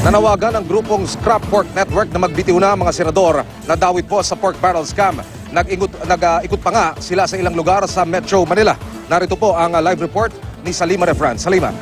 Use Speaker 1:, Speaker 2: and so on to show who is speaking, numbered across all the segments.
Speaker 1: Nanawagan ang grupong Scrap Pork Network na magbitiw na ang mga senador na dawit po sa pork barrel scam. Nag-ikot pa nga sila sa ilang lugar sa Metro Manila. Narito po ang live report ni Salima Refran. Salima.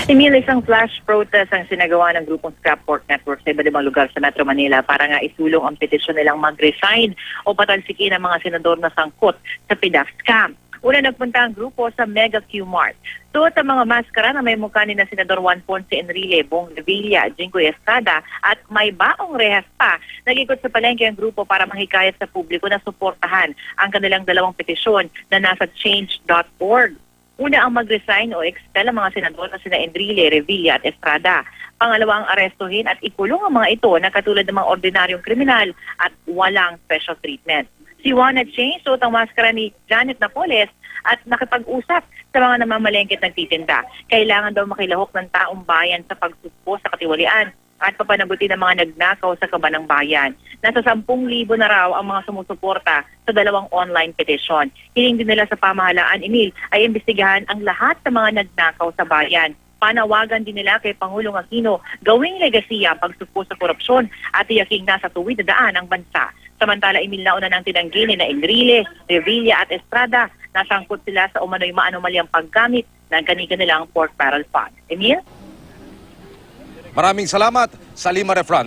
Speaker 2: Emil, isang flash protest ang sinagawa ng grupong Scrap Pork Network sa iba't ibang lugar sa Metro Manila para nga isulong ang petisyon nilang mag-resign o patalsikin ang mga senador na sangkot sa PDAF scam. Una nagpunta ang grupo sa Mega Q-Mart. Suot ang mga maskara na may mukha ni na Senador Juan Ponce Enrile, Bong Revilla, Jingoy Estrada at may baong rehas pa. Nag-ikot sa palengke ang grupo para mahikayat sa publiko na suportahan ang kanilang dalawang petisyon na nasa change.org. Una ang mag-resign o expel ang mga senador na sina Enrile, Revilla at Estrada. Pangalawa ang arestuhin at ikulong ang mga ito na katulad ng mga ordinaryong kriminal at walang special treatment. Si Juana Chang, suot ang maskara ni Janet Napoles at nakipag-usap sa mga namamalengke at nagtitinda. Kailangan daw makilahok ng taong bayan sa pagsugpo sa katiwalian at papanabuti ng mga nagnakaw sa kaban ng bayan. Nasa 10,000 na raw ang mga sumusuporta sa dalawang online petition. Hiling din nila sa pamahalaan, Emil, ay imbestigahan ang lahat ng mga nagnakaw sa bayan. Panawagan din nila kay Pangulong Aquino gawing legasiya ang pagsugpo sa korupsyon at tiyaking nasa tuwid na daan ang bansa. Samantala, Emil, nauna ng tinanggi ni na Enrile, Revilla at Estrada. Nasangkot sila sa umano'y maanumalyang paggamit ng kanilang pork barrel fund. Emil?
Speaker 1: Maraming salamat, Salima Refran.